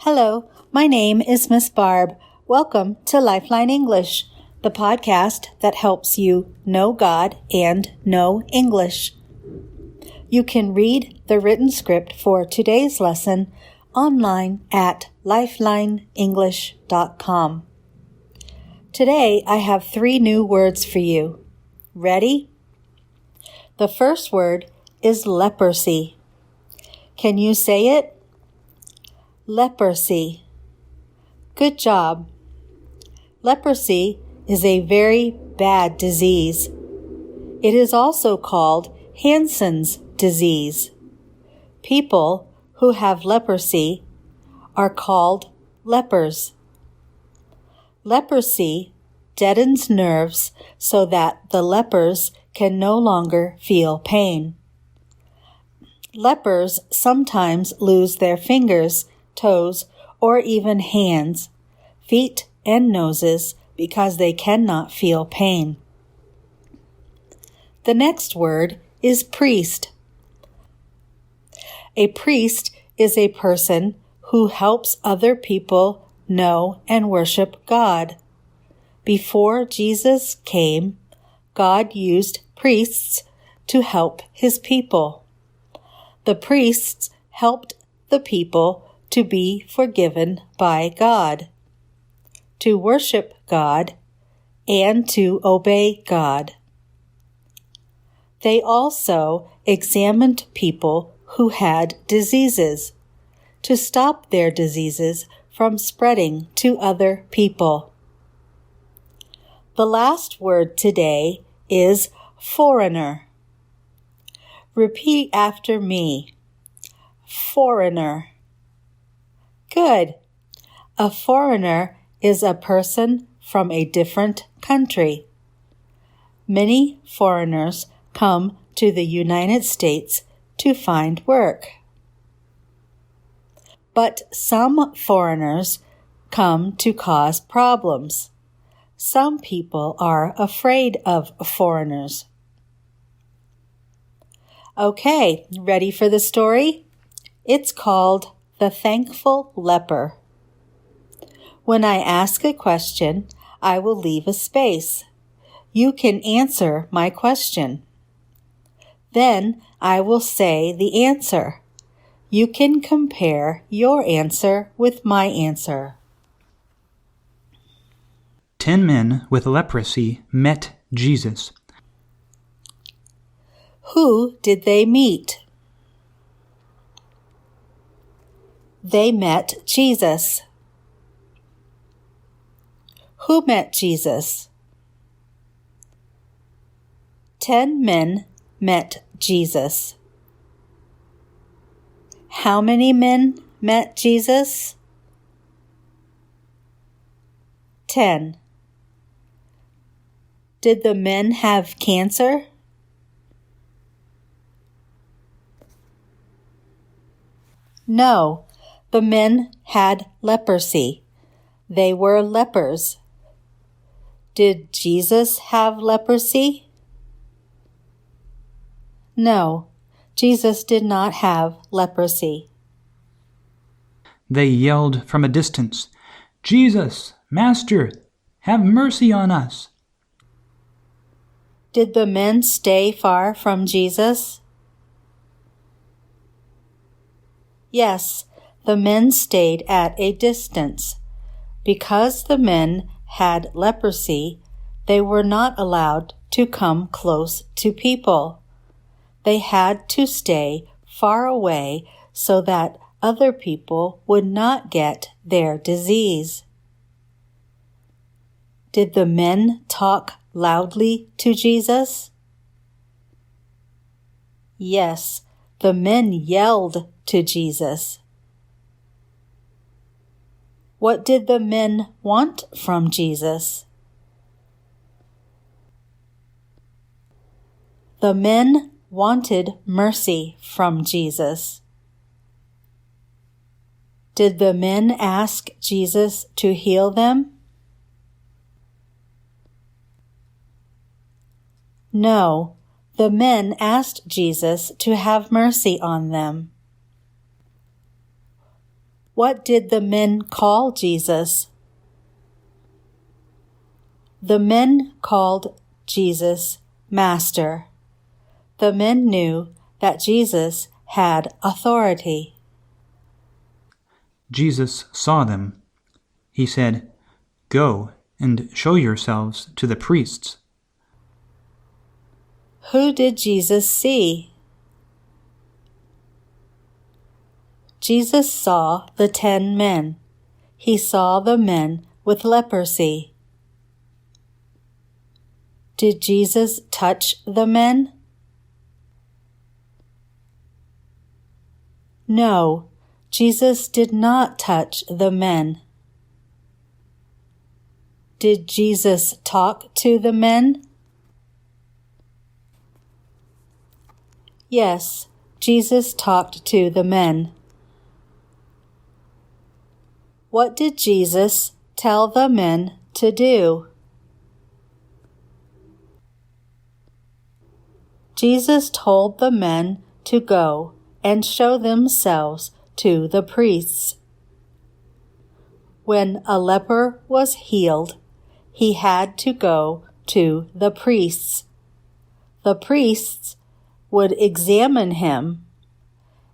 Hello, my name is Miss Barb. Welcome to Lifeline English, the podcast that helps you know God and know English. You can read the written script for today's lesson online at lifelineenglish.com. Today I have 3 new words for you. Ready? The first word is leprosy. Can you say it? Leprosy. Good job. Leprosy is a very bad disease. It is also called Hansen's disease. People who have leprosy are called lepers. Leprosy deadens nerves so that the lepers can no longer feel pain. Lepers sometimes lose their fingers, toes, or even hands, feet, and noses because they cannot feel pain. The next word is priest. A priest is a person who helps other people know and worship God. Before Jesus came, God used priests to help his people. The priests helped the people to be forgiven by God, to worship God, and to obey God. They also examined people who had diseases to stop their diseases from spreading to other people. The last word today is foreigner. Repeat after me. Foreigner. Good. A foreigner is a person from a different country. Many foreigners come to the United States to find work. But some foreigners come to cause problems. Some people are afraid of foreigners. Okay, ready for the story? It's called The Thankful Leper. When I ask a question, I will leave a space. You can answer my question. Then I will say the answer. You can compare your answer with my answer. 10 men with leprosy met Jesus. Who did they meet? They met Jesus. Who met Jesus? 10 men met Jesus. How many men met Jesus? 10. Did the men have cancer? No, the men had leprosy. They were lepers. Did Jesus have leprosy? No, Jesus did not have leprosy. They yelled from a distance, "Jesus, Master, have mercy on us." Did the men stay far from Jesus? Yes, the men stayed at a distance. Because the men had leprosy, they were not allowed to come close to people. They had to stay far away so that other people would not get their disease. Did the men talk loudly to Jesus? Yes, the men yelled to Jesus. What did the men want from Jesus? The men wanted mercy from Jesus. Did the men ask Jesus to heal them? No, the men asked Jesus to have mercy on them. What did the men call Jesus? The men called Jesus Master. The men knew that Jesus had authority. Jesus saw them. He said, "Go and show yourselves to the priests." Who did Jesus see? Jesus saw the 10 men. He saw the men with leprosy. Did Jesus touch the men? No, Jesus did not touch the men. Did Jesus talk to the men? Yes, Jesus talked to the men. What did Jesus tell the men to do? Jesus told the men to go and show themselves to the priests. When a leper was healed, he had to go to the priests. The priests would examine him.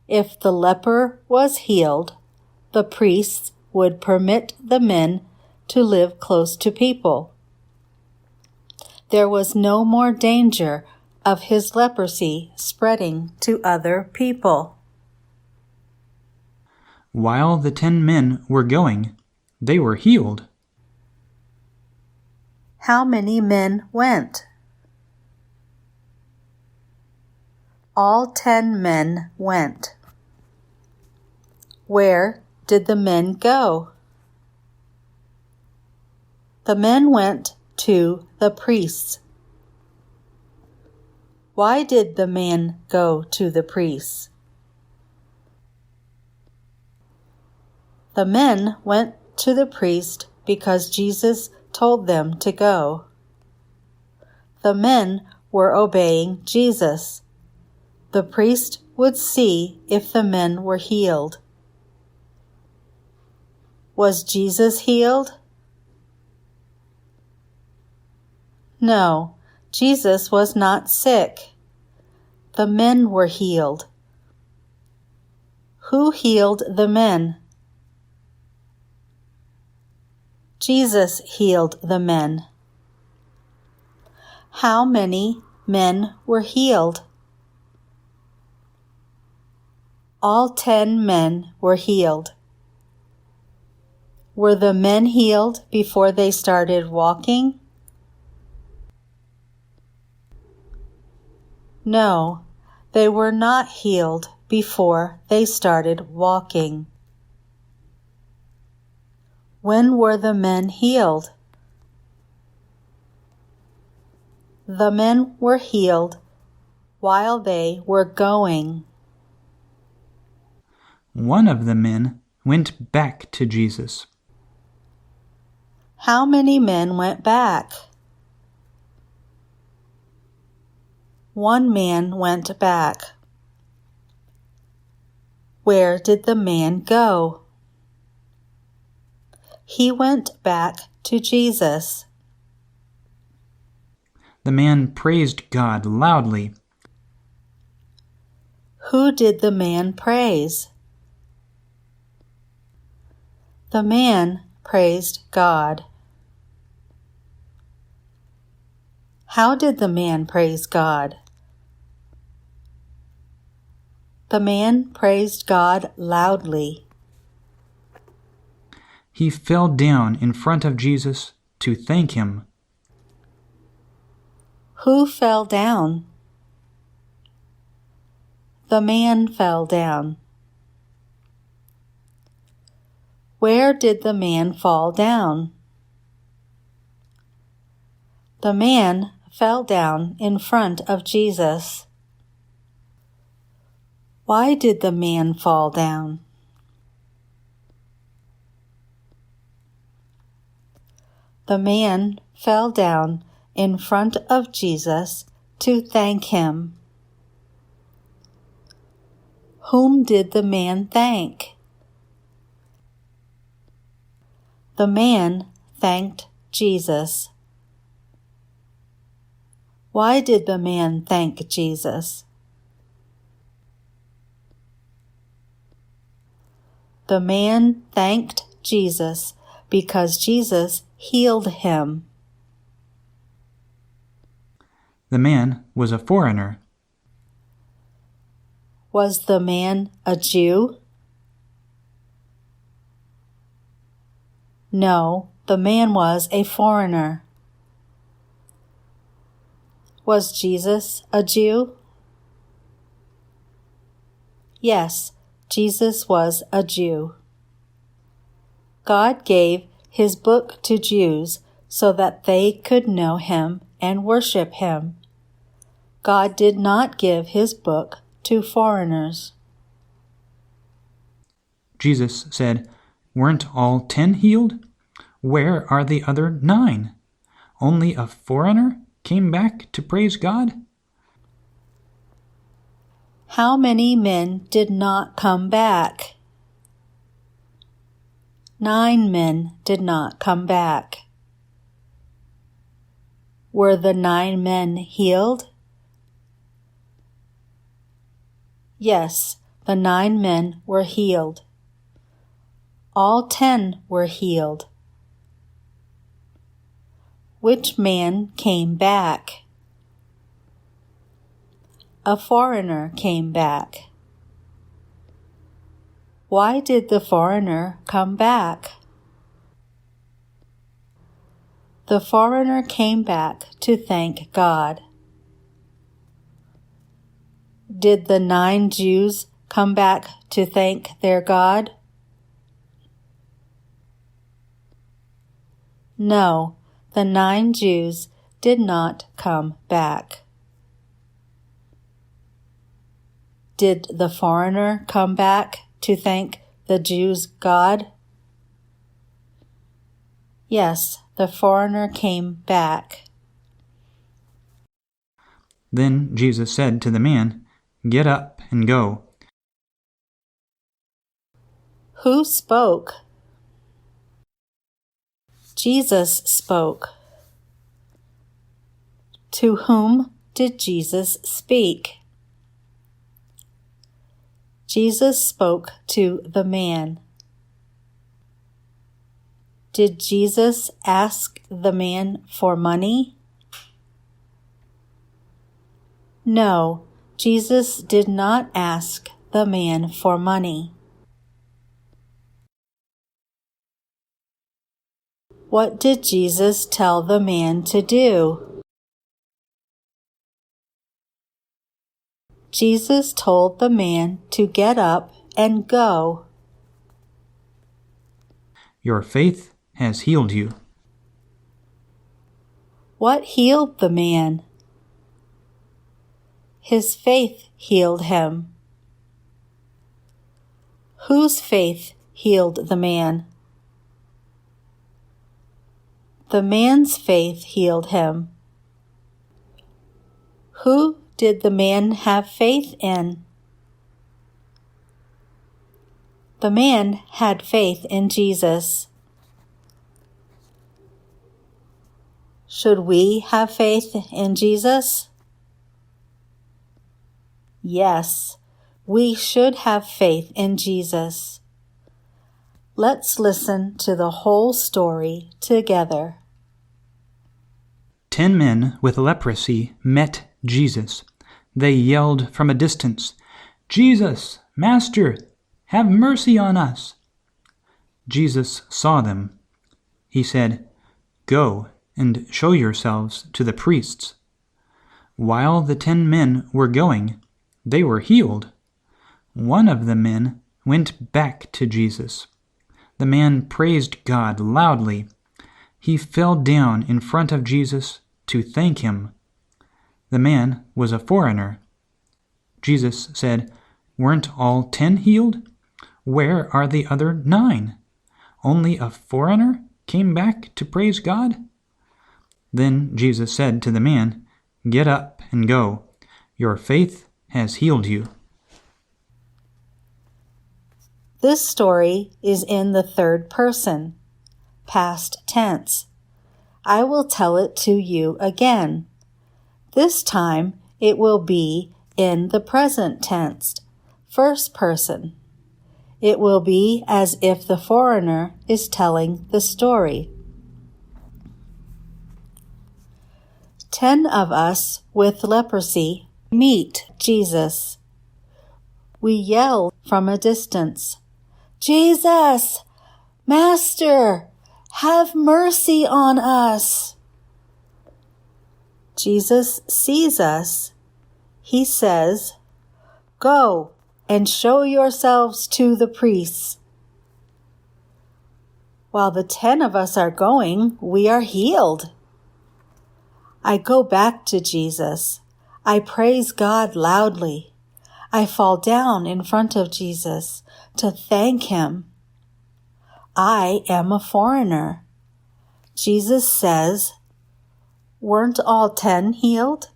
If the leper was healed, the priests would permit the men to live close to people. There was no more danger of his leprosy spreading to other people. While the 10 men were going, they were healed. How many men went? All 10 men went. Where did the men go? The men went to the priests. Why did the men go to the priests? The men went to the priest because Jesus told them to go. The men were obeying Jesus. The priest would see if the men were healed. Was Jesus healed? No, Jesus was not sick. The men were healed. Who healed the men? Jesus healed the men. How many men were healed? All 10 men were healed. Were the men healed before they started walking? No, they were not healed before they started walking. When were the men healed? The men were healed while they were going. One of the men went back to Jesus. How many men went back? One man went back. Where did the man go? He went back to Jesus. The man praised God loudly. Who did the man praise? The man praised God. How did the man praise God? The man praised God loudly. He fell down in front of Jesus to thank him. Who fell down? The man fell down. Where did the man fall down? The man fell down in front of Jesus. Why did the man fall down? The man fell down in front of Jesus to thank him. Whom did the man thank? The man thanked Jesus. Why did the man thank Jesus? The man thanked Jesus because Jesus healed him. The man was a foreigner. Was the man a Jew? No, the man was a foreigner. Was Jesus a Jew? Yes, Jesus was a Jew. God gave his book to Jews so that they could know him and worship him. God did not give his book to foreigners. Jesus said, "Weren't all 10 healed? Where are the other 9? Only a foreigner came back to praise God?" How many men did not come back? 9 men did not come back. Were the 9 men healed? Yes, the 9 men were healed. All 10 were healed. Which man came back? A foreigner came back. Why did the foreigner come back? The foreigner came back to thank God. Did the 9 Jews come back to thank their God? No, the 9 Jews did not come back. Did the foreigner come back to thank the Jews' God? Yes, the foreigner came back. Then Jesus said to the man, "Get up and go." Who spoke? Jesus spoke. To whom did Jesus speak? Jesus spoke to the man. Did Jesus ask the man for money? No, Jesus did not ask the man for money. What did Jesus tell the man to do? Jesus told the man to get up and go. Your faith has healed you. What healed the man? His faith healed him. Whose faith healed the man? The man's faith healed him. Who did the man have faith in? The man had faith in Jesus. Should we have faith in Jesus? Yes, we should have faith in Jesus. Let's listen to the whole story together. 10 men with leprosy met Jesus. They yelled from a distance, "Jesus, Master, have mercy on us." Jesus saw them. He said, "Go and show yourselves to the priests." While the 10 men were going, they were healed. One of the men went back to Jesus. The man praised God loudly. He fell down in front of Jesus to thank him. The man was a foreigner. Jesus said, "Weren't all 10 healed? Where are the other 9? Only a foreigner came back to praise God?" Then Jesus said to the man, "Get up and go. Your faith has healed you." This story is in the third person. past tense. I will tell it to you again. This time it will be in the present tense, first person. It will be as if the foreigner is telling the story. 10 of us with leprosy meet Jesus. We yell from a distance, "Jesus! Master! Have mercy on us!" Jesus sees us. He says, "Go and show yourselves to the priests." While the 10 of us are going, we are healed. I go back to Jesus. I praise God loudly. I fall down in front of Jesus to thank Him. I am a foreigner. Jesus says, "Weren't all 10 healed?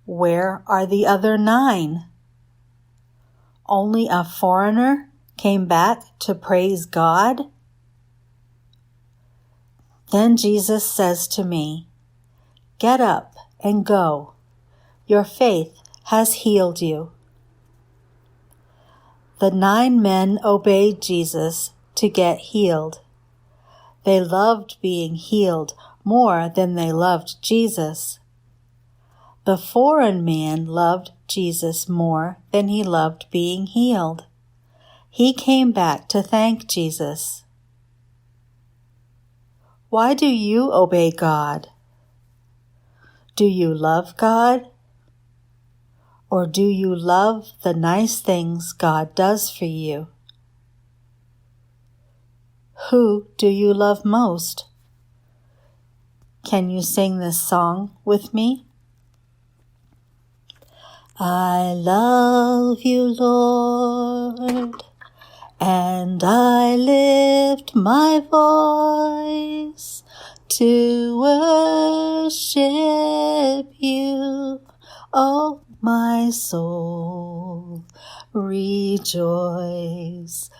Where are the other 9? Only a foreigner came back to praise God?" Then Jesus says to me, "Get up and go. Your faith has healed you." The 9 men obeyed Jesus to get healed. They loved being healed more than they loved Jesus. The foreign man loved Jesus more than he loved being healed. He came back to thank Jesus. Why do you obey God? Do you love God? Or do you love the nice things God does for you? Who do you love most? Can you sing this song with me? I love you, Lord, and I lift my voice to worship you. Oh, my soul, rejoice.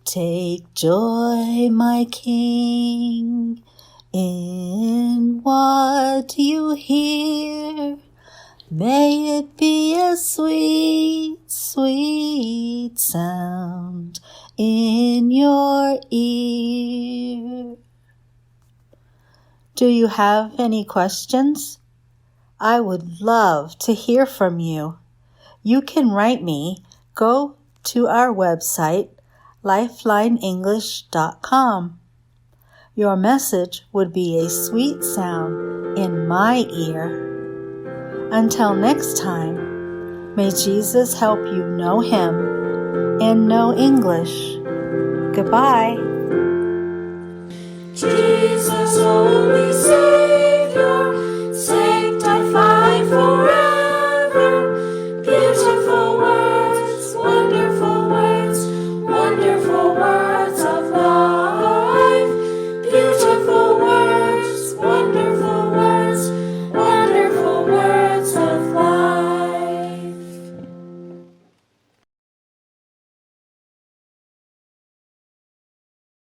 Take joy, my King, in what you hear. May it be a sweet, sweet sound in your ear. Do you have any questions? I would love to hear from you. You can write me. Go to our website, lifelineenglish.com. Your message would be a sweet sound in my ear. Until next time, may Jesus help you know Him and know English. Goodbye. Jesus only said